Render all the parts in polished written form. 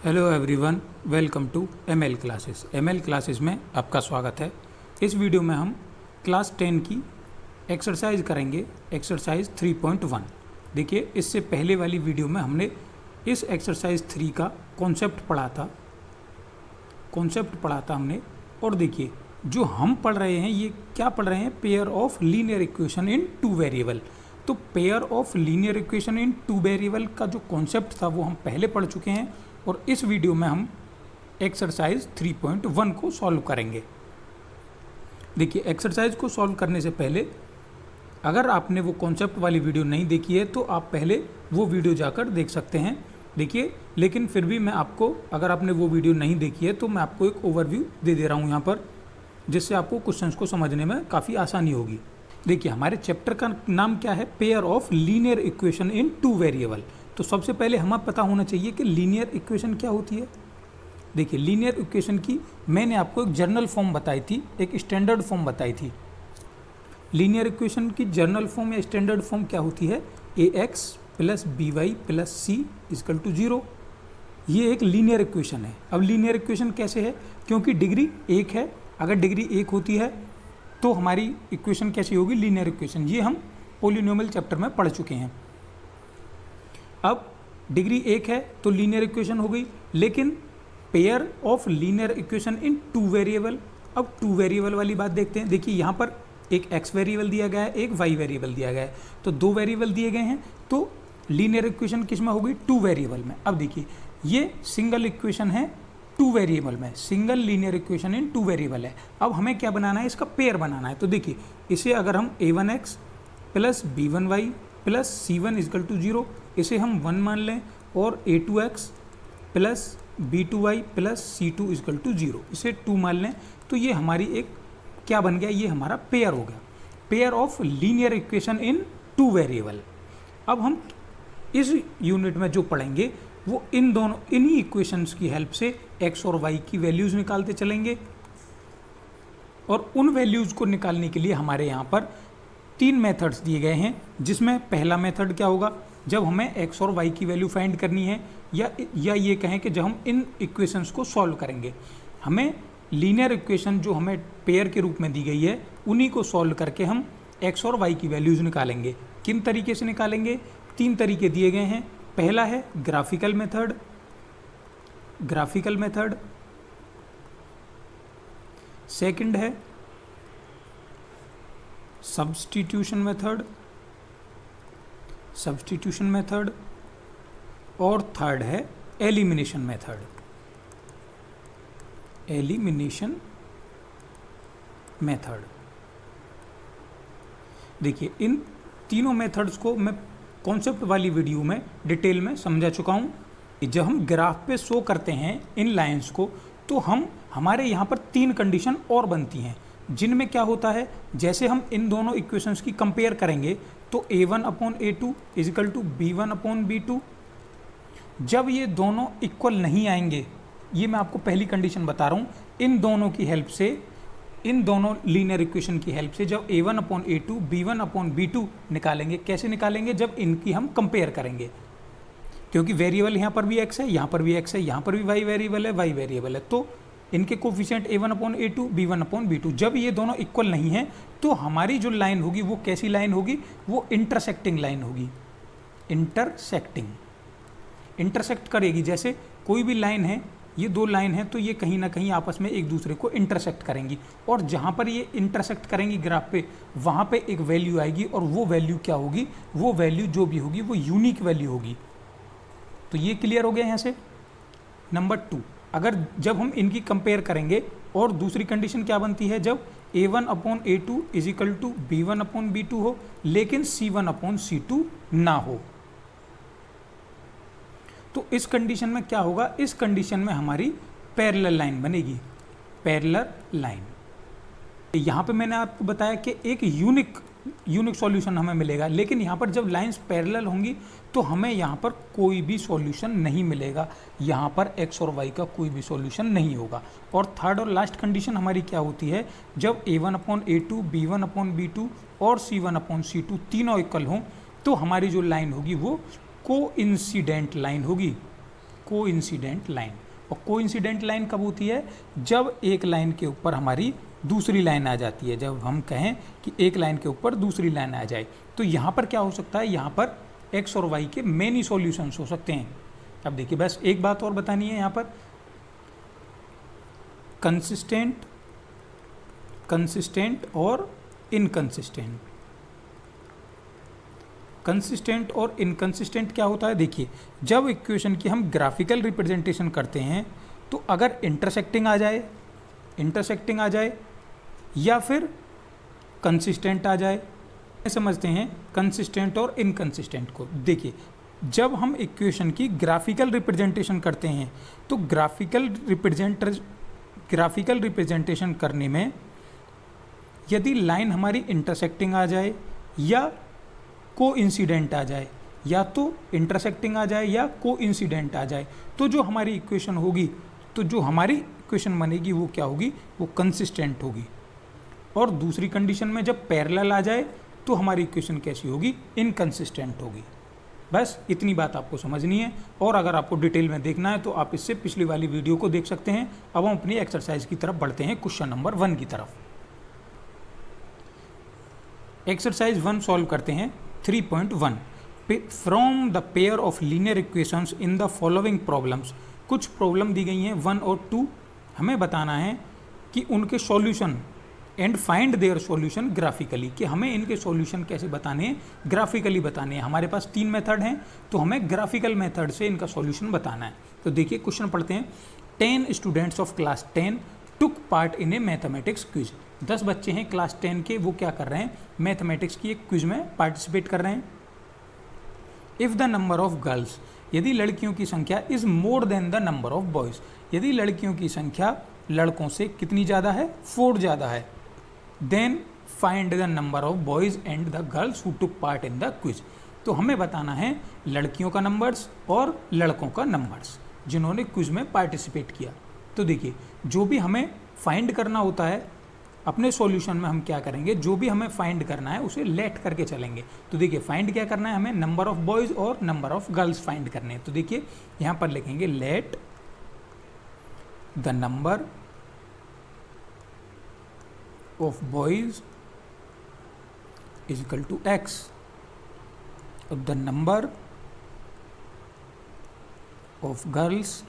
Hello everyone, welcome to ML classes. ML classes में आपका स्वागत है। इस वीडियो में हम क्लास 10 की एक्सरसाइज करेंगे, एक्सरसाइज 3.1। देखिए, इससे पहले वाली वीडियो में हमने इस एक्सरसाइज 3 का कॉन्सेप्ट पढ़ा था हमने। और देखिए, जो हम पढ़ रहे हैं ये क्या पढ़ रहे हैं, pair of linear equation in two variable. तो pair of linear equation in two variable का जो कॉन्सेप्ट था वो हम पहले पढ़ चुके हैं, और इस वीडियो में हम एक्सरसाइज 3.1 को सॉल्व करेंगे। देखिए, एक्सरसाइज को सॉल्व करने से पहले अगर आपने वो कॉन्सेप्ट वाली वीडियो नहीं देखी है तो आप पहले वो वीडियो जाकर देख सकते हैं। देखिए, लेकिन फिर भी मैं आपको, अगर आपने वो वीडियो नहीं देखी है तो मैं आपको एक ओवरव्यू दे दे रहा हूँ यहाँ पर, जिससे आपको क्वेश्चंस को समझने में काफ़ी आसानी होगी। देखिए, हमारे चैप्टर का नाम क्या है, pair of linear equation in two variable. तो सबसे पहले हमें पता होना चाहिए कि लीनियर इक्वेशन क्या होती है। देखिए, लीनियर इक्वेशन की मैंने आपको एक जर्नल फॉर्म बताई थी, एक स्टैंडर्ड फॉर्म बताई थी। लीनियर इक्वेशन की जर्नल फॉर्म या स्टैंडर्ड फॉर्म क्या होती है, ax plus by plus c equal to 0। ये एक लीनियर इक्वेशन है। अब लीनियर इक्वेशन कैसे है, क्योंकि डिग्री 1 है। अगर डिग्री 1 होती है तो हमारी इक्वेशन कैसी होगी, लीनियर इक्वेशन। ये हम पॉलिनोमियल चैप्टर में पढ़ चुके हैं। अब डिग्री 1 है तो लीनियर इक्वेशन हो गई, लेकिन pair of linear equation in two variable. अब टू वेरिएबल वाली बात देखते हैं। देखिए, यहाँ पर एक x वेरिएबल दिया गया है, एक y वेरिएबल दिया गया है, तो दो वेरिएबल दिए गए हैं। तो लीनियर इक्वेशन किस में होगी, टू वेरिएबल में। अब देखिए, ये सिंगल इक्वेशन है टू वेरिएबल में, single linear equation in two variable है। अब हमें क्या बनाना है, इसका पेयर बनाना है। तो देखिए, इसे अगर हम a1x plus b1y plus c1 equal to 0, इसे हम 1 मान लें, और a2x plus b2y plus c2 equal to 0, इसे 2 मान लें, तो ये हमारी एक क्या बन गया, ये हमारा पेयर हो गया, pair of linear equation in two variable. अब हम इस यूनिट में जो पढ़ेंगे वो इन्हीं इक्वेशंस की हेल्प से x और y की वैल्यूज़ निकालते चलेंगे। और उन वैल्यूज़ को निकालने के लिए हमारे यहाँ पर 3 मेथड्स दिए गए हैं, जिसमें पहला मेथड क्या होगा, जब हमें x और y की वैल्यू फाइंड करनी है, या ये कहें कि जब हम इन इक्वेशंस को सॉल्व करेंगे। हमें लीनियर इक्वेशन जो हमें पेयर के रूप में दी गई है, उन्हीं को सॉल्व करके हम x और y की वैल्यूज़ निकालेंगे। किन तरीके से निकालेंगे, 3 तरीके दिए गए हैं। पहला है ग्राफिकल मेथड, सेकंड है सब्स्टिट्यूशन मेथड, और थर्ड है एलिमिनेशन मेथड। देखिए, इन तीनों मेथड्स को मैं कॉन्सेप्ट वाली वीडियो में डिटेल में समझा चुका हूँ। जब हम ग्राफ पे शो करते हैं इन लाइंस को, तो हमारे यहाँ पर 3 कंडीशन और बनती हैं, जिनमें क्या होता है, जैसे हम इन दोनों इक्वेशंस की कंपेयर करेंगे तो a1/a2 इक्वल टू b1/b2। जब ये दोनों इक्वल नहीं आएंगे, ये मैं आपको पहली कंडीशन बता रहा हूँ, इन दोनों की हेल्प से, इन दोनों लीनियर इक्वेशन की हेल्प से जब a1/a2 b1/b2 निकालेंगे। कैसे निकालेंगे, जब इनकी हम कंपेयर करेंगे, क्योंकि वेरिएबल यहाँ पर भी x है, यहाँ पर भी x है, यहाँ पर भी y वेरिएबल है, तो इनके कोफिशिएंट a1/a2 b1/b2। जब ये दोनों इक्वल नहीं हैं तो हमारी जो लाइन होगी वो कैसी लाइन होगी, वो इंटरसेक्टिंग लाइन होगी। इंटरसेक्ट करेगी। जैसे कोई भी लाइन है, ये 2 लाइन है, तो ये कहीं ना कहीं आपस में एक दूसरे को इंटरसेक्ट करेंगी, और जहाँ पर ये इंटरसेक्ट करेंगी ग्राफ पे, वहाँ पे एक वैल्यू आएगी, और वो वैल्यू क्या होगी, वो वैल्यू जो भी होगी वो यूनिक वैल्यू होगी। तो ये क्लियर हो गया यहाँ से। नंबर 2, अगर जब हम इनकी कंपेयर करेंगे, और दूसरी कंडीशन क्या बनती है, जब a1/a2 इक्वल टू b1/b2 हो, लेकिन c1/c2 ना हो। तो इस कंडीशन में क्या होगा, इस कंडीशन में हमारी पैरेलल लाइन बनेगी, पैरेलल लाइन। यहाँ पे मैंने आपको बताया कि एक यूनिक सॉल्यूशन हमें मिलेगा, लेकिन यहाँ पर जब लाइंस पैरेलल होंगी तो हमें यहाँ पर कोई भी सॉल्यूशन नहीं मिलेगा, यहाँ पर x और y का कोई भी सॉल्यूशन नहीं होगा। और थर्ड और लास्ट कंडीशन हमारी क्या होती है, जब a1/a2 b1/b2 और c1/c2 तीनों इक्वल हों, तो हमारी जो लाइन होगी वो कोइंसिडेंट लाइन होगी। Coincident line. और कोइंसिडेंट लाइन कब होती है? जब एक लाइन के ऊपर हमारी दूसरी लाइन आ जाती है। जब हम कहें कि एक लाइन के ऊपर दूसरी लाइन आ जाए, तो यहाँ पर क्या हो सकता है, यहाँ पर एक्स और वाई के मेनी सॉल्यूशंस हो सकते हैं। अब देखिए, बस एक बात और बतानी है यहाँ पर, कंसिस्टेंट और इनकंसिस्टेंट। कंसिस्टेंट और इनकंसिस्टेंट क्या होता है? देखिए, जब इक्वेशन की हम ग्राफिकल रिप्रेजेंटेशन करते हैं तो अगर इंटरसेक्टिंग आ जाए या फिर कंसिस्टेंट आ जाए, समझते हैं कंसिस्टेंट और इनकंसिस्टेंट को। देखिए, जब हम इक्वेशन की ग्राफिकल रिप्रेजेंटेशन करते हैं तो ग्राफिकल रिप्रेजेंटेशन करने में यदि लाइन हमारी इंटरसेक्टिंग आ जाए या कोइंसिडेंट आ जाए, या तो इंटरसेक्टिंग आ जाए या कोइंसिडेंट आ जाए, तो जो हमारी इक्वेशन होगी, तो जो हमारी इक्वेशन बनेगी वो क्या होगी? वो कंसिस्टेंट होगी। और दूसरी कंडीशन में जब पैरेलल आ जाए तो हमारी इक्वेशन कैसी होगी? इनकंसिस्टेंट होगी। बस इतनी बात आपको समझनी है। और अगर आपको डिटेल में देखना है तो आप इससे पिछली वाली वीडियो को देख सकते हैं। अब हम अपनी एक्सरसाइज की तरफ बढ़ते हैं, क्वेश्चन नंबर 1 की तरफ। एक्सरसाइज 1 सॉल्व करते हैं। 3.1 from the pair of linear equations in the following problems. कुछ प्रॉब्लम दी गई हैं 1 और 2, हमें बताना है कि उनके solution and find their solution graphically, कि हमें इनके सॉल्यूशन कैसे बताने हैं? ग्राफिकली बताने हैं। हमारे पास 3 मेथड हैं, तो हमें ग्राफिकल मेथड से इनका सॉल्यूशन बताना है। तो देखिए, क्वेश्चन पढ़ते हैं। 10 students of class 10 took part in A mathematics quiz. 10 बच्चे हैं क्लास 10 के, वो क्या कर रहे हैं? मैथमेटिक्स की एक क्विज में पार्टिसिपेट कर रहे हैं। If the number of girls, यदि लड़कियों की संख्या is more than the number of boys, यदि लड़कियों की संख्या लड़कों से कितनी ज़्यादा है? 4 ज़्यादा है। Then find the number of boys and the girls who took part in the quiz. तो हमें बताना है लड़कियों का नंबर्स और लड़कों का नंबर्स जिन्होंने क्विज में पार्टिसिपेट किया। तो देखिए, जो भी हमें फाइंड करना होता है अपने सॉल्यूशन में, हम क्या करेंगे? जो भी हमें फाइंड करना है उसे लेट करके चलेंगे। तो देखिए, फाइंड क्या करना है? हमें नंबर ऑफ बॉयज़ और नंबर ऑफ गर्ल्स फाइंड करने हैं। तो देखिए, यहाँ पर लिखेंगे let the number of boys is equal to x और the number of girls,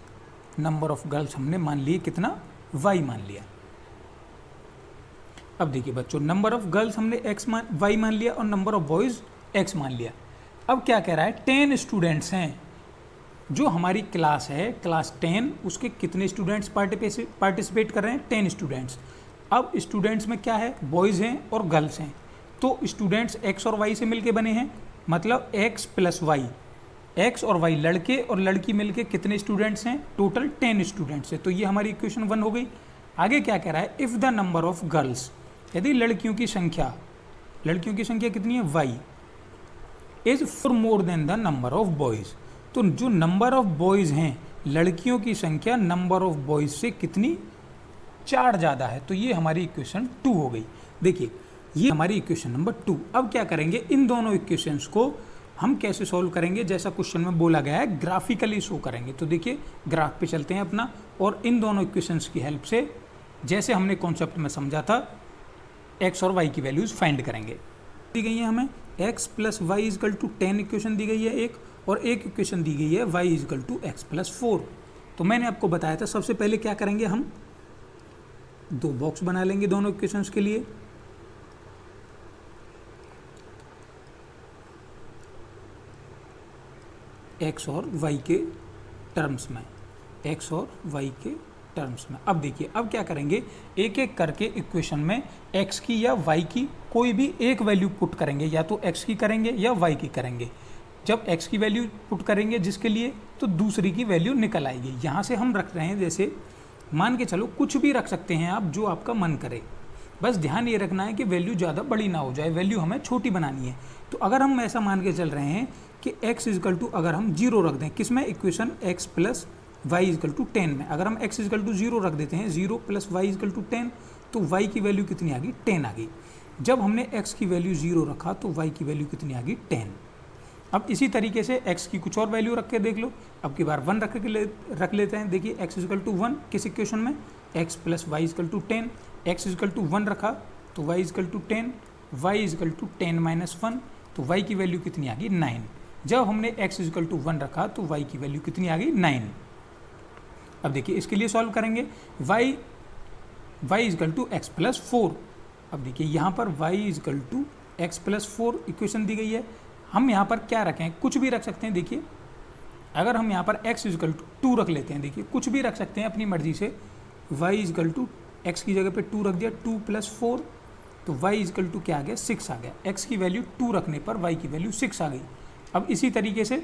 number of girls हमने मान लिए कितना? y मान लिया। अब देखिए बच्चों, नंबर ऑफ गर्ल्स हमने y मान लिया और नंबर ऑफ बॉयज़ x मान लिया। अब क्या कह रहा है? 10 स्टूडेंट्स हैं, जो हमारी क्लास है क्लास 10, उसके कितने स्टूडेंट्स पार्टिसिपेट कर रहे हैं? 10 स्टूडेंट्स। अब स्टूडेंट्स में क्या है? बॉयज़ हैं और गर्ल्स हैं। तो स्टूडेंट्स x और y से मिलके बने हैं, मतलब x प्लस वाई, x और y लड़के और लड़की मिलके कितने स्टूडेंट्स हैं? टोटल 10 स्टूडेंट्स हैं। तो ये हमारी इक्वेशन 1 हो गई। आगे क्या कह रहा है? If the number of girls, यदि लड़कियों की संख्या कितनी है? y is 4 more than the number of boys. तो जो नंबर ऑफ बॉयज़ हैं, लड़कियों की संख्या नंबर ऑफ बॉयज़ से कितनी? 4 ज़्यादा है। तो ये हमारी इक्वेशन 2 हो गई। देखिए, ये हमारी इक्वेशन नंबर 2। अब क्या करेंगे? इन दोनों इक्वेशंस को हम कैसे सॉल्व करेंगे? जैसा क्वेश्चन में बोला गया है, ग्राफिकली शो करेंगे। तो देखिए, ग्राफ पे चलते हैं अपना, और इन दोनों इक्वेशंस की हेल्प से, जैसे हमने कॉन्सेप्ट में समझा था, x और y की वैल्यूज़ फाइंड करेंगे। दी गई है हमें x plus y equal to 10 equation दी गई है एक, और एक इक्वेशन दी गई है y equal to x plus 4। तो मैंने आपको बताया था, सबसे पहले क्या करेंगे? हम 2 बॉक्स बना लेंगे दोनों इक्वेशंस के लिए। x और y के टर्म्स में, x और y के टर्म्स में। अब देखिए, अब क्या करेंगे? एक एक करके इक्वेशन में x की या y की कोई भी एक वैल्यू पुट करेंगे, या तो x की करेंगे या y की करेंगे। जब x की वैल्यू पुट करेंगे जिसके लिए, तो दूसरी की वैल्यू निकल आएगी। यहाँ से हम रख रहे हैं, जैसे मान के चलो कुछ भी रख सकते हैं आप, जो आपका मन करे। बस ध्यान ये रखना है कि वैल्यू ज़्यादा बड़ी ना हो जाए, वैल्यू हमें छोटी बनानी है। तो अगर हम ऐसा मान के चल रहे हैं कि x इजकल टू, अगर हम 0 रख दें, किस में? Equation x plus y equal to 10 में। अगर हम x इजकल टू 0 रख देते हैं, 0 प्लस वाई इजकल टू 10, तो y की वैल्यू कितनी आ गई? 10 आ गई। जब हमने x की वैल्यू 0 रखा तो y की वैल्यू कितनी आ गई? 10। अब इसी तरीके से x की कुछ और वैल्यू रख के देख लो। अब की बार 1 रख लेते हैं। देखिए x इजकल टू 1 किस इक्वेशन में, x plus y equal to 10, x equal to 1 रखा तो y equal to 10, y equal to 10 minus 1, तो y की वैल्यू कितनी आ गई 9। जब हमने x इजकल टू 1 रखा तो y की वैल्यू कितनी आ गई 9। अब देखिए इसके लिए सॉल्व करेंगे, y equal to x plus 4। अब देखिए यहाँ पर y equal to x plus 4 equation दी गई है। हम यहाँ पर क्या रखें, कुछ भी रख सकते हैं। देखिए अगर हम यहाँ पर x इजकल टू 2 रख लेते हैं, देखिए कुछ भी रख सकते हैं अपनी मर्जी से। y इजकल टू एक्स की जगह पे 2 रख दिया, 2 प्लस 4, तो y इजकल टू क्या आ गया 6 आ गया। x की वैल्यू 2 रखने पर y की वैल्यू 6 आ गई। अब इसी तरीके से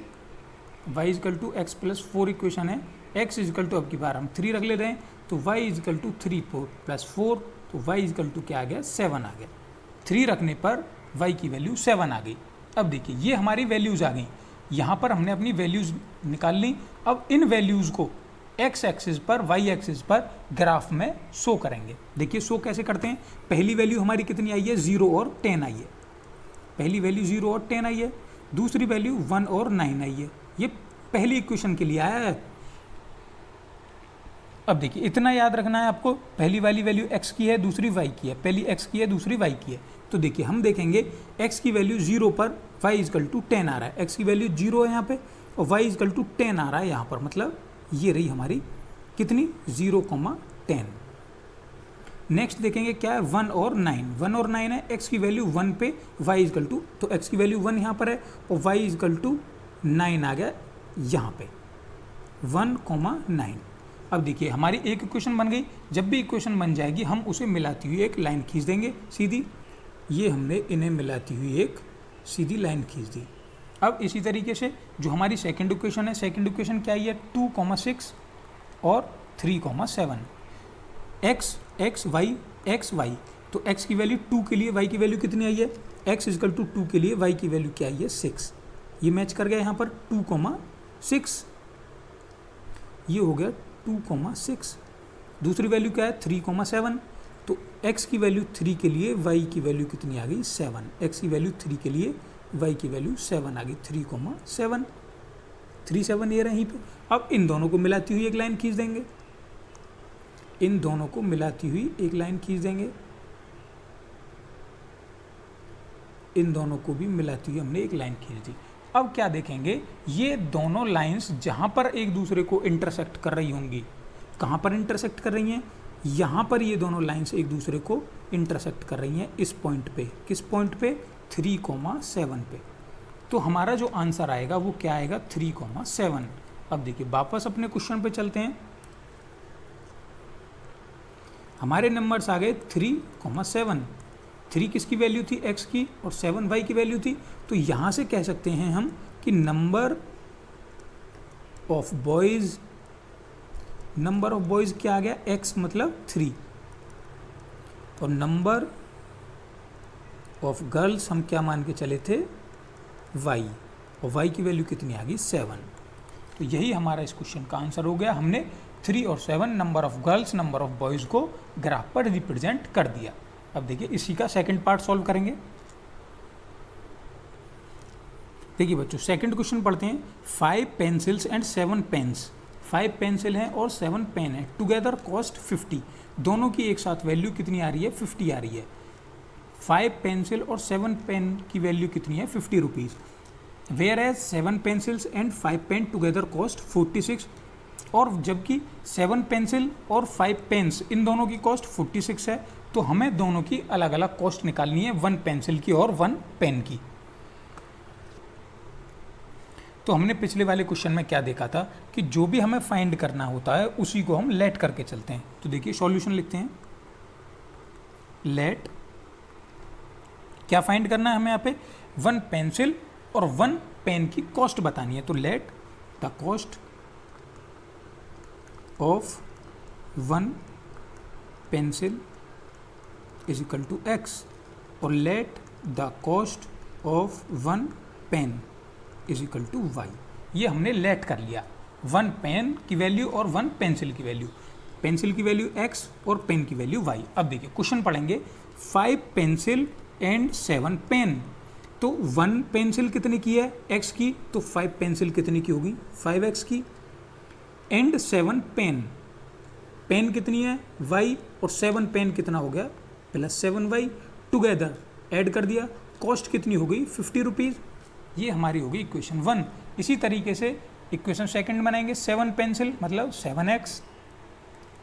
y equal to x plus 4 equation है, x इजकल टू अब की बार हम 3 रख ले रहे हैं, तो y इजकल टू 3 प्लस 4, तो y इजकल टू क्या आ गया 7 आ गया। 3 रखने पर y की वैल्यू 7 आ गई। अब देखिए ये हमारी वैल्यूज़ आ गई, यहाँ पर हमने अपनी वैल्यूज़ निकाल ली। अब इन वैल्यूज़ को x एक्सिस पर y एक्सिस पर ग्राफ में शो करेंगे। देखिए शो कैसे करते हैं, पहली वैल्यू हमारी कितनी आई है 0 और 10 आई है, पहली वैल्यू 0 और 10 आई है, दूसरी वैल्यू 1 और 9 आई है। ये पहली इक्वेशन के लिए आया है। अब देखिए इतना याद रखना है आपको, पहली वाली वैल्यू x की है, दूसरी y की है, पहली x की है, दूसरी y की है। तो देखिए हम देखेंगे x की वैल्यू 0 पर y इजकल टू 10 आ रहा है, x की वैल्यू 0 है यहाँ पे और y इजकल टू 10 आ रहा है यहाँ पर, मतलब ये रही हमारी कितनी 0,10। नेक्स्ट देखेंगे क्या है 1 और 9, 1 और 9 है, x की वैल्यू 1 पे y इजकल टू, तो x की वैल्यू 1 यहाँ पर है और y इजकल टू 9 आ गया यहाँ पे 1,9। अब देखिए हमारी एक इक्वेशन बन गई। जब भी इक्वेशन बन जाएगी हम उसे मिलाती हुई एक लाइन खींच देंगे सीधी। ये हमने इन्हें मिलाती हुई एक सीधी लाइन खींच दी। अब इसी तरीके से जो हमारी सेकंड इक्वेशन है, सेकंड इक्वेशन क्या है 2,6 और 3,7, x y, तो x की वैल्यू 2 के लिए y की वैल्यू कितनी आई है, x इजकल टू 2 के लिए y की वैल्यू क्या आई है 6। ये मैच कर गया यहाँ पर 2,6, ये हो गया 2,6। दूसरी वैल्यू क्या है 3,7, तो x की वैल्यू 3 के लिए y की वैल्यू कितनी आ गई 7, x की वैल्यू 3 के लिए y की वैल्यू 7 आ गई 3,7, 3,7 ये रही पे। अब इन दोनों को मिलाती हुई एक लाइन खींच देंगे, इन दोनों को मिलाती हुई एक लाइन खींच देंगे, इन दोनों को भी मिलाती हुई हमने एक लाइन खींच दी। अब क्या देखेंगे, ये दोनों लाइंस जहाँ पर एक दूसरे को इंटरसेक्ट कर रही होंगी, कहाँ पर इंटरसेक्ट कर रही हैं, यहाँ पर ये दोनों लाइंस एक दूसरे को इंटरसेक्ट कर रही हैं इस पॉइंट पे, किस पॉइंट पे 3,7 पे। तो हमारा जो आंसर आएगा वो क्या आएगा 3,7। अब देखिए वापस अपने क्वेश्चन पे चलते हैं। हमारे नंबर्स आ गए 3,7, 3 किसकी वैल्यू थी x की और 7 y की वैल्यू थी। तो यहाँ से कह सकते हैं हम कि नंबर ऑफ बॉयज़ क्या आ गया x मतलब 3 और नंबर ऑफ गर्ल्स हम क्या मान के चले थे y, और y की वैल्यू कितनी आ गई 7। तो यही हमारा इस क्वेश्चन का आंसर हो गया। हमने 3 और 7 number of girls number of boys को ग्राफ पर रिप्रेजेंट कर दिया। अब देखिए इसी का सेकंड पार्ट सॉल्व करेंगे। देखिए बच्चों सेकंड क्वेश्चन पढ़ते हैं। 5 पेंसिल्स एंड 7 पेन्स, 5 पेंसिल हैं और 7 पेन है, टुगेदर कॉस्ट 50। दोनों की एक साथ वैल्यू कितनी आ रही है 50 आ रही है। 5 पेंसिल और 7 पेन की वैल्यू कितनी है 50 rupees. Whereas 7 pencils and 5 pen together cost 46, और जबकि 7 पेंसिल और 5 पेन्स इन दोनों की कॉस्ट 46 है, तो हमें दोनों की अलग अलग कॉस्ट निकालनी है, 1 पेंसिल की और 1 पेन की। तो हमने पिछले वाले क्वेश्चन में क्या देखा था कि जो भी हमें फाइंड करना होता है उसी को हम लेट करके चलते हैं। तो देखिए सॉल्यूशन लिखते हैं, लेट क्या फाइंड करना है हमें यहाँ पे 1 पेंसिल और 1 पेन की कॉस्ट बतानी है। तो let the cost of 1 pencil is equal to x और let the cost of 1 pen is equal to y। ये हमने लेट कर लिया, 1 पेन की वैल्यू और 1 पेंसिल की वैल्यू, पेंसिल की वैल्यू x और पेन की वैल्यू y। अब देखिए क्वेश्चन पढ़ेंगे 5 पेंसिल एंड 7 पेन। तो 1 पेंसिल कितने की है x की, तो 5 पेंसिल कितने की होगी 5x की। एंड 7 पेन, पेन कितनी है y, और 7 पेन कितना हो गया +7y, टुगेदर ऐड कर दिया, कॉस्ट कितनी हो गई 50 रुपीज़। ये हमारी होगी इक्वेशन 1। इसी तरीके से इक्वेशन सेकंड बनाएंगे, 7 पेंसिल मतलब 7x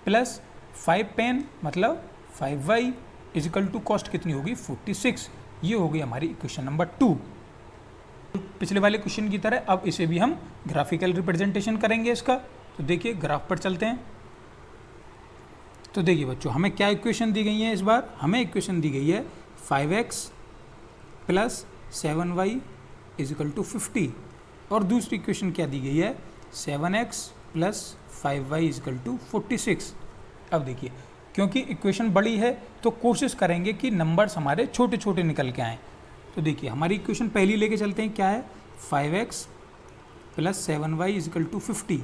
प्लस 5 पेन मतलब 5y इजिकल टू कॉस्ट कितनी होगी 46। ये हो गई हमारी इक्वेशन नंबर 2। पिछले वाले क्वेश्चन की तरह अब इसे भी हम ग्राफिकल रिप्रेजेंटेशन करेंगे इसका। तो देखिए ग्राफ पर चलते हैं। तो देखिए बच्चों, हमें क्या इक्वेशन दी गई है इस बार, हमें इक्वेशन दी गई है 5x plus 7y equal to 50, और दूसरी इक्वेशन क्या दी गई है 7x plus 5y equal to 46। अब देखिए, क्योंकि इक्वेशन बड़ी है तो कोशिश करेंगे कि नंबर्स हमारे छोटे छोटे निकल के आएँ। तो देखिए हमारी इक्वेशन पहली लेके चलते हैं, क्या है 5x plus 7y equal to 50।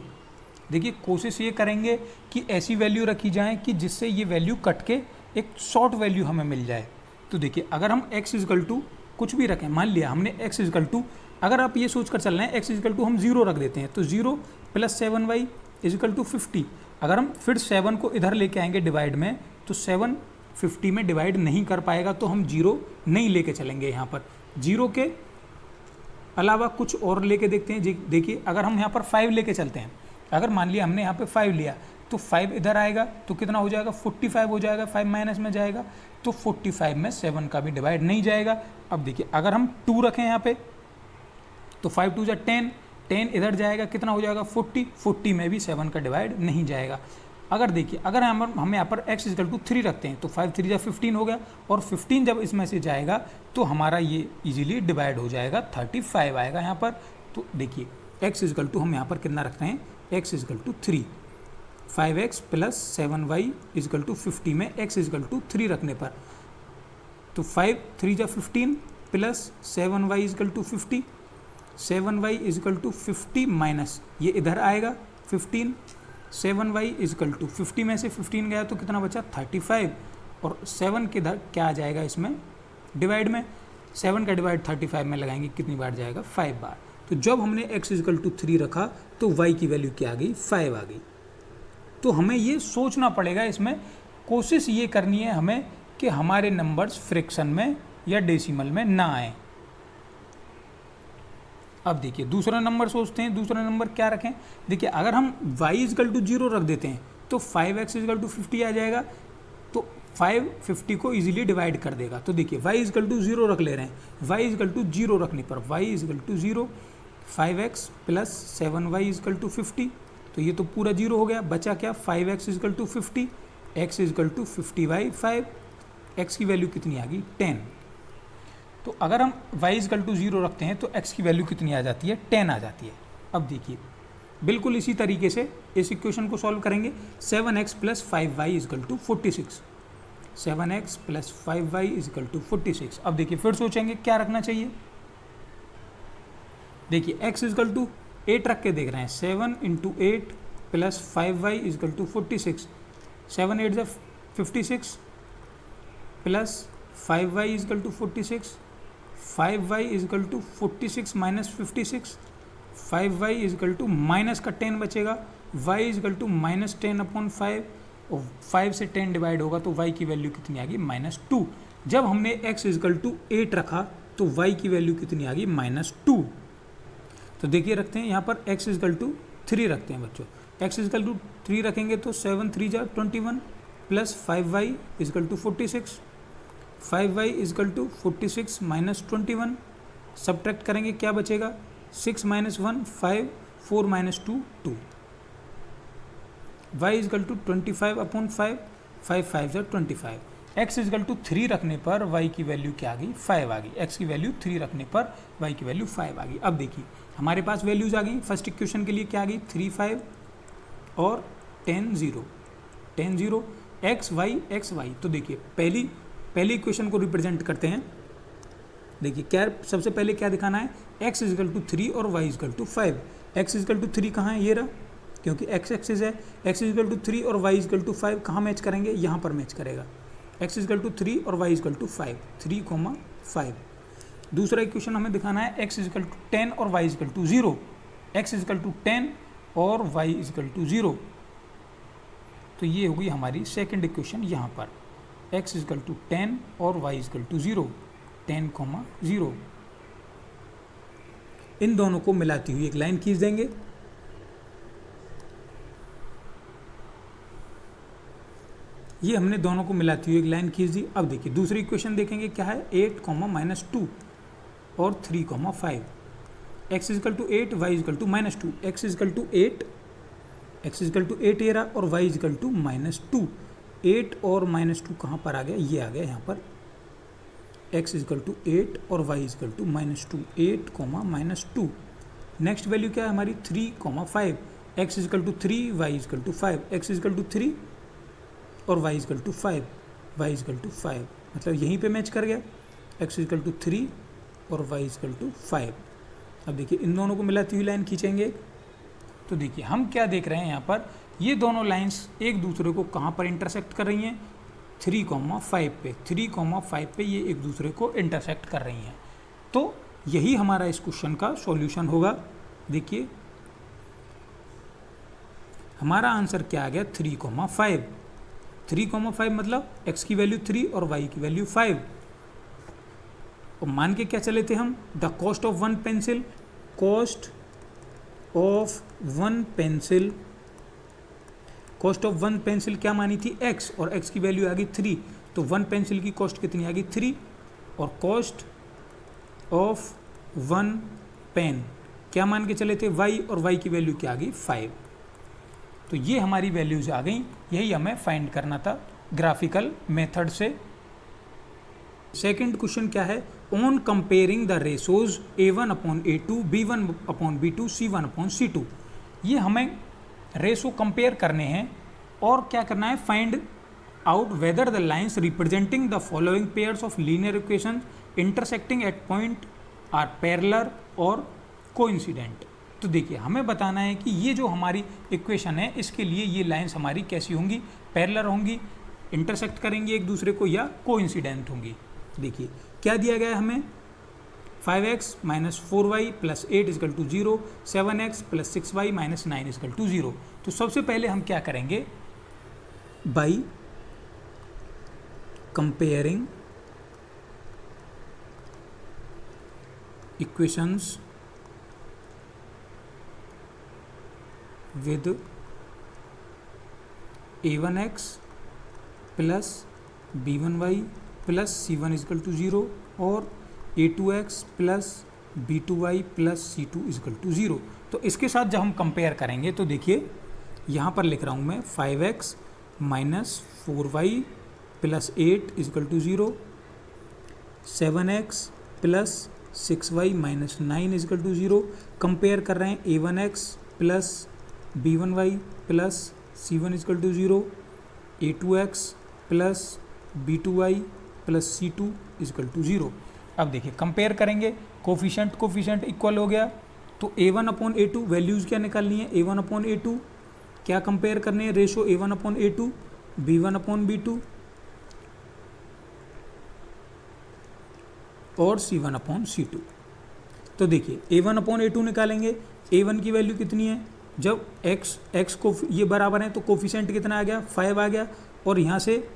देखिए कोशिश ये करेंगे कि ऐसी वैल्यू रखी जाए कि जिससे ये वैल्यू कट के एक शॉर्ट वैल्यू हमें मिल जाए। तो देखिए अगर हम x इजिकल टू कुछ भी रखें, मान लिया हमने x इजिकल टू, अगर आप ये सोच कर चल रहे हैं x इजिकल टू हम 0 रख देते हैं, तो 0 प्लस 7y इजिकल टू 50। अगर हम फिर 7 को इधर लेके आएंगे डिवाइड में, तो 7 50 में डिवाइड नहीं कर पाएगा, तो हम 0 नहीं लेके चलेंगे। यहाँ पर 0 के अलावा कुछ और लेके देखते हैं। देखिए अगर हम यहाँ पर 5 लेके चलते हैं, अगर मान लिया हमने यहाँ पे 5 लिया, तो 5 इधर आएगा तो कितना हो जाएगा 45 हो जाएगा, 5 माइनस में जाएगा, तो 45 में 7 का भी डिवाइड नहीं जाएगा। अब देखिए अगर हम 2 रखें यहाँ पे, तो 5 2 जा 10, 10 इधर जाएगा, कितना हो जाएगा 40, 40 में भी 7 का डिवाइड नहीं जाएगा। अगर देखिए अगर हम यहाँ पर x इजिकल टू 3 रखते हैं, तो 5 3 जा 15 हो गया, और 15 जब इसमें से जाएगा तो हमारा ये इजीली डिवाइड हो जाएगा, 35 आएगा यहाँ पर। तो देखिए x इजिकल टू हम यहाँ पर कितना रखते हैं, x equal to 3, 5x plus 7y equal to 50 में x इजिकल टू 3 रखने पर, तो 5 3 जा 15 plus 7y equal to 50, 7y equal to 50 minus ये इधर आएगा 15, 7y इजिकल टू 50 में से 15 गया तो कितना बचा 35, और 7 के इधर क्या आ जाएगा इसमें डिवाइड में, 7 का डिवाइड 35 में लगाएंगे, कितनी बार जाएगा 5 बार। तो जब हमने x इजिकल टू 3 रखा तो y की वैल्यू क्या आ गई 5 आ गई। तो हमें ये सोचना पड़ेगा, इसमें कोशिश ये करनी है हमें कि हमारे नंबर्स फ्रैक्शन में या डेसिमल में ना आए। अब देखिए दूसरा नंबर सोचते हैं, दूसरा नंबर क्या रखें। देखिए अगर हम y इजिकल टू 0 रख देते हैं तो 5x इजिकल टू 50 आ जाएगा, तो 5 50 को इजीली डिवाइड कर देगा। तो देखिए y इजिकल टू 0 रख ले रहे हैं, y इजिकल टू 0 रखने पर y equal to 0, 5x plus 7y equal to 50, तो ये तो पूरा 0 हो गया, बचा क्या 5x equal to 50, x equal to 50/5, x की वैल्यू कितनी आ गई 10। तो अगर हम y इजिकल टू 0 रखते हैं तो x की वैल्यू कितनी आ जाती है 10 आ जाती है। अब देखिए बिल्कुल इसी तरीके से इस इक्वेशन को सॉल्व करेंगे, 7x plus 5y equal to 46, 7x plus 5y equal to 46। अब देखिए फिर सोचेंगे क्या रखना चाहिए। देखिए x इजिकल टू 8 रख के देख रहे हैं, 7 into 8 plus 5y equal to 46, 7 8 जा 56 plus 5y equal to 46, 5y equal to 46 minus 56, 5y equal to minus का 10 बचेगा, y इजिकल टू माइनस 10/5, और 5 से 10 डिवाइड होगा तो y की वैल्यू कितनी आ गई -2। जब हमने x इजिकल टू 8 रखा तो y की वैल्यू कितनी आ गई -2। तो देखिए रखते हैं यहाँ पर x इजिकल टू 3 रखते हैं बच्चों, x इजिकल टू 3 रखेंगे तो 7 3 जा 21 plus 5y equal to 46, 5y equal to 46 minus 21, subtract करेंगे क्या बचेगा 6 minus 1 5, 4 minus 2 2, y equal to 25/5, 5 5 जा 25, x इजिकल टू 3 रखने पर y की वैल्यू क्या आ गई 5 आ गई, x की वैल्यू 3 रखने पर y की वैल्यू 5 आ गई। अब देखिए हमारे पास वैल्यूज आ गई, फर्स्ट इक्वेशन के लिए क्या आ गई 3 5 और 10 0, 10 0 x y। तो देखिए पहली इक्वेशन को रिप्रेजेंट करते हैं। देखिए क्या सबसे पहले क्या दिखाना है, x इजिकल टू 3 और y equal to 5। x equal to 3 कहाँ है, ये रहा, क्योंकि x एक्सिस है, x इजिकल टू 3 और y इजिकल टू 5 कहाँ मैच करेंगे, यहाँ पर मैच करेगा, x इजिकल टू 3 और y इजिकल टू 5, 3, 5। दूसरा इक्वेशन हमें दिखाना है x इजिकल टू 10 और y equal to 0, x equal to 10 और y इजिकल टू 0। तो ये होगी हमारी सेकंड इक्वेशन यहाँ पर, x इजिकल टू 10 और y इजिकल टू 0, 10, 0। इन दोनों को मिलाती हुई एक लाइन खींच देंगे। ये हमने दोनों को मिलाती हुई एक लाइन खींच दी। अब देखिए दूसरी इक्वेशन देखेंगे क्या है, 8, -2 और 3, 5। x equal to 8, y equal to -2, x equal to 8 ये रहा और y इजिकल टू -2। 8 और -2 कहाँ पर आ गया, ये आ गया यहाँ पर, x इजिकल टू 8 और y equal to -2, 8, -2। Next value क्या है हमारी, 3, 5, x equal to 3, y equal to 5, x equal to 3 और y equal to 5, y equal to 5, मतलब यहीं पे मैच कर गया, x इजिकल टू 3 और y इजिकल टू 5। अब देखिए इन दोनों को मिलाती हुई लाइन खींचेंगे। तो देखिए हम क्या देख रहे हैं यहाँ पर, ये दोनों लाइंस एक दूसरे को कहाँ पर इंटरसेक्ट कर रही हैं, 3, 5 पे, 3, 5 पे ये एक दूसरे को इंटरसेक्ट कर रही हैं। तो यही हमारा इस क्वेश्चन का सॉल्यूशन होगा। देखिए हमारा आंसर क्या आ गया, 3, 5। 3, 5 मतलब x की वैल्यू 3 और y की वैल्यू 5। और मान के क्या चले थे हम, the cost of one pencil, cost of one pencil, cost of one pencil क्या मानी थी, x, और x की वैल्यू आ गई 3, तो वन पेंसिल की कॉस्ट कितनी आ गई 3, और कॉस्ट ऑफ वन पेन क्या मान के चले थे, y, और y की वैल्यू क्या आ गई 5। तो ये हमारी वैल्यूज आ गई, यही हमें फाइंड करना था ग्राफिकल मेथड से। सेकंड क्वेश्चन क्या है, on comparing the ratios A1/A2, B1/B2, C1/C2। ये हमें रेशो कंपेयर करने हैं और क्या करना है, find out whether the lines representing the following pairs of linear equation intersecting at point are parallel और कोइंसिडेंट। तो देखिए हमें बताना है कि ये जो हमारी इक्वेशन है इसके लिए ये लाइंस हमारी कैसी होंगी, पैरेलल होंगी, इंटरसेक्ट करेंगी एक दूसरे को, या कोइंसिडेंट होंगी। देखिए क्या दिया गया है हमें, 5x - 4y + 8 = 0, 7x + 6y - 9 = 0। तो सबसे पहले हम क्या करेंगे, by comparing equations with a1x plus b1y plus c1 = 0 और a2x plus b2y plus c2 = 0। तो इसके साथ जब हम कंपेयर करेंगे तो देखिए यहाँ पर लिख रहा हूँ मैं, 5x - 4y + 8 = 0, 7x + 6y - 9 = 0। Compare कर रहे हैं a1x plus b1y plus c1 = 0, a2x plus b2y plus c2 = 0। अब देखिए कंपेयर करेंगे, कोफिशेंट इक्वल हो गया, तो a1/a2 वैल्यूज़ क्या निकालनी है, a1/a2 क्या कंपेयर करने हैं, रेशो a1/a2, b1/b2 और c1/c2। तो देखिए a1/a2 निकालेंगे, a1 की वैल्यू कितनी है, जब x को ये बराबर है तो कोफिशेंट कितना आ गया, 5 आ गया, और यहाँ से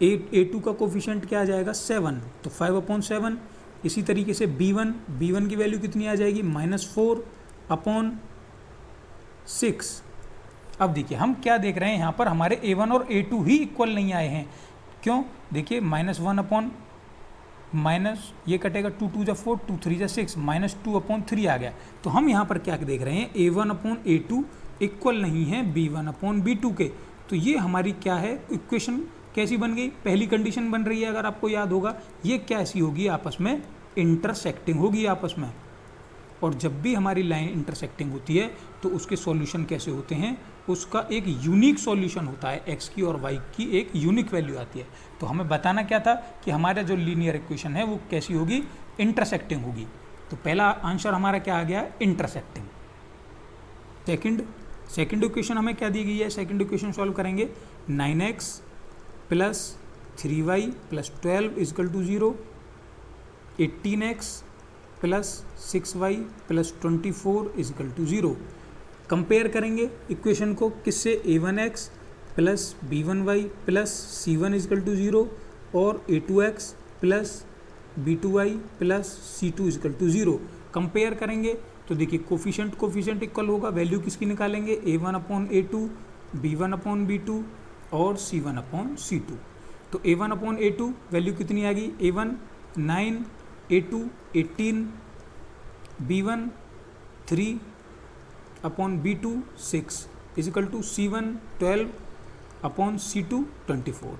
a2 का कोफिशेंट क्या आ जाएगा, 7, तो 5/7। इसी तरीके से b1 की वैल्यू कितनी आ जाएगी, -4/6। अब देखिए हम क्या देख रहे हैं यहाँ पर, हमारे a1 और a2 ही इक्वल नहीं आए हैं। क्यों, देखिए -1 माइनस ये कटेगा, 2 × 2 = 4, 2 × 3 = 6, -2/3 आ गया। तो हम यहाँ पर क्या देख रहे हैं, a1/a2 इक्वल नहीं है b1/b2 के। तो ये हमारी क्या है, इक्वेशन कैसी बन गई, पहली कंडीशन बन रही है, अगर आपको याद होगा, ये कैसी होगी, आपस में इंटरसेक्टिंग होगी आपस में। और जब भी हमारी लाइन इंटरसेक्टिंग होती है तो उसके सॉल्यूशन कैसे होते हैं, उसका एक यूनिक सॉल्यूशन होता है, x की और y की एक यूनिक वैल्यू आती है। तो हमें बताना क्या था कि हमारा जो लीनियर इक्वेशन है वो कैसी होगी, इंटरसेक्टिंग होगी। तो पहला आंसर हमारा क्या आ गया, इंटरसेक्टिंग। सेकंड इक्वेशन हमें क्या दी गई है, सेकंड इक्वेशन सॉल्व करेंगे, 9x + 3y + 12 = 0, 18x plus 6y plus 24 equal to 0। Compare करेंगे इक्वेशन को किससे, a1x plus b1y plus c1 equal to 0 और a2x plus b2y plus c2 equal to 0। Compare करेंगे तो देखिए कोफिशिएंट इक्वल होगा, वैल्यू किसकी निकालेंगे, a1 upon a2, b1 upon b2 और c1 अपॉन c2। तो a1 अपॉन a2 वैल्यू कितनी आ गई, a1 9, a2 18, b1 3 upon b2 6 is equal to c1 12 upon c2 24।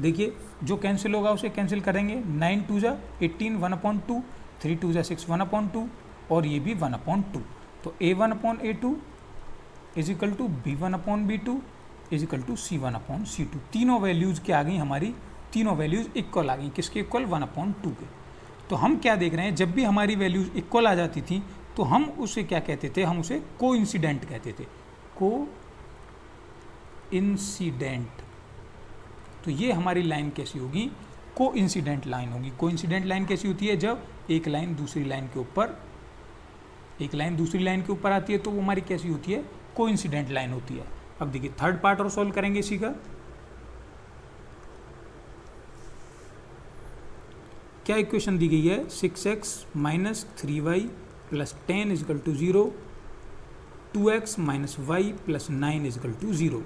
देखिए जो कैंसिल होगा उसे कैंसिल करेंगे, 9 2 जा 18 1 अपॉन 2, 3 2 जा 6 1 अपॉन 2 और ये भी 1 अपॉन 2। तो a1 upon a2 equal to b1 upon b2 equal to c1 upon c2। तीनों वैल्यूज़ क्या आ गई हमारी, तीनों वैल्यूज़ इक्वल आ गई, किसके इक्वल, 1 अपॉन 2 के। तो हम क्या देख रहे हैं, जब भी हमारी वैल्यूज़ इक्वल आ जाती थी तो हम उसे क्या कहते थे, हम उसे कोइंसिडेंट कहते थे, कोइंसिडेंट। तो ये हमारी लाइन कैसी होगी, कोइंसिडेंट लाइन होगी। कोइंसिडेंट लाइन कैसी होती है, जब एक लाइन दूसरी लाइन के ऊपर आती है तो वो हमारी कैसी होती है, कोइंसिडेंट लाइन होती है। अब देखिए थर्ड पार्ट और सॉल्व करेंगे इसी का। क्या इक्वेशन दी गई है, 6x minus 3y plus 10 equal to 0, 2x minus y plus 9 equal to 0।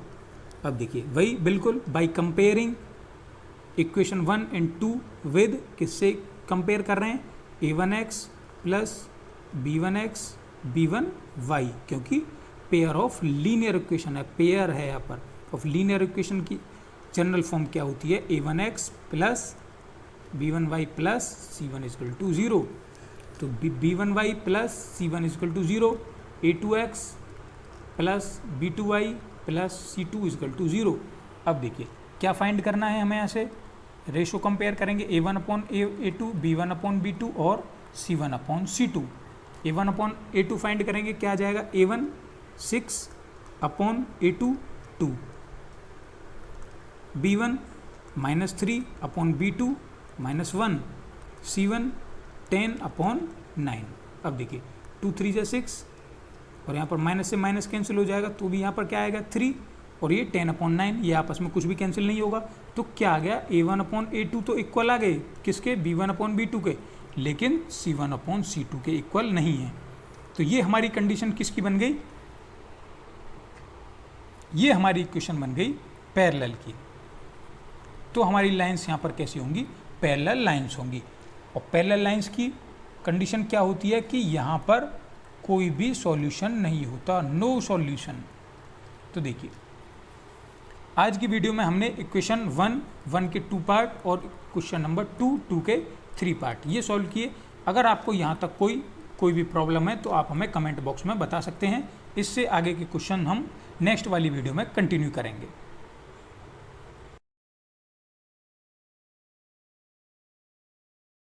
अब देखिए वही बिल्कुल by comparing equation 1 and 2 with, किससे कंपेयर कर रहे हैं, a1x प्लस b1x b1y, क्योंकि पेयर ऑफ लीनियर इक्वेशन है, पेयर है यहाँ पर ऑफ लीनियर इक्वेशन की जनरल फॉर्म क्या होती है, a1x plus b1y plus c1 equal to 0। तो b1y plus c1 equal to 0, a2x plus b2y plus c2 equal to 0। अब देखिए क्या फाइंड करना है हमें, यहाँ से रेशो कंपेयर करेंगे, a1 upon a2, b1 upon b2 और c1 upon c2। a1 upon a2 find करेंगे, क्या आ जाएगा, a1 6 upon a2 2, b1 minus 3 upon b2 minus 1, c1 10 upon 9। अब देखिए 2 3 जा 6 और यहाँ पर माइनस से माइनस कैंसिल हो जाएगा, तो भी यहाँ पर क्या आएगा 3 और ये 10 अपॉन 9, ये आपस में कुछ भी कैंसिल नहीं होगा। तो क्या आ गया, a1 अपॉन a2 तो इक्वल आ गए किसके, b1 अपॉन b2 के, लेकिन c1 अपॉन c2 के इक्वल नहीं है। तो ये हमारी कंडीशन किसकी बन गई, ये हमारी इक्वेशन बन गई पैरेलल की। तो हमारी लाइंस यहाँ पर कैसी होंगी, पैरेलल लाइंस होंगी। और पैरेलल लाइंस की कंडीशन क्या होती है कि यहाँ पर कोई भी सॉल्यूशन नहीं होता, नो सॉल्यूशन। तो देखिए आज की वीडियो में हमने इक्वेशन 1 के 2 पार्ट और क्वेश्चन नंबर 2 के 3 पार्ट ये सॉल्व किए। अगर आपको यहाँ तक कोई भी प्रॉब्लम है तो आप हमें कमेंट बॉक्स में बता सकते हैं। इससे आगे के क्वेश्चन हम नेक्स्ट वाली वीडियो में कंटिन्यू करेंगे।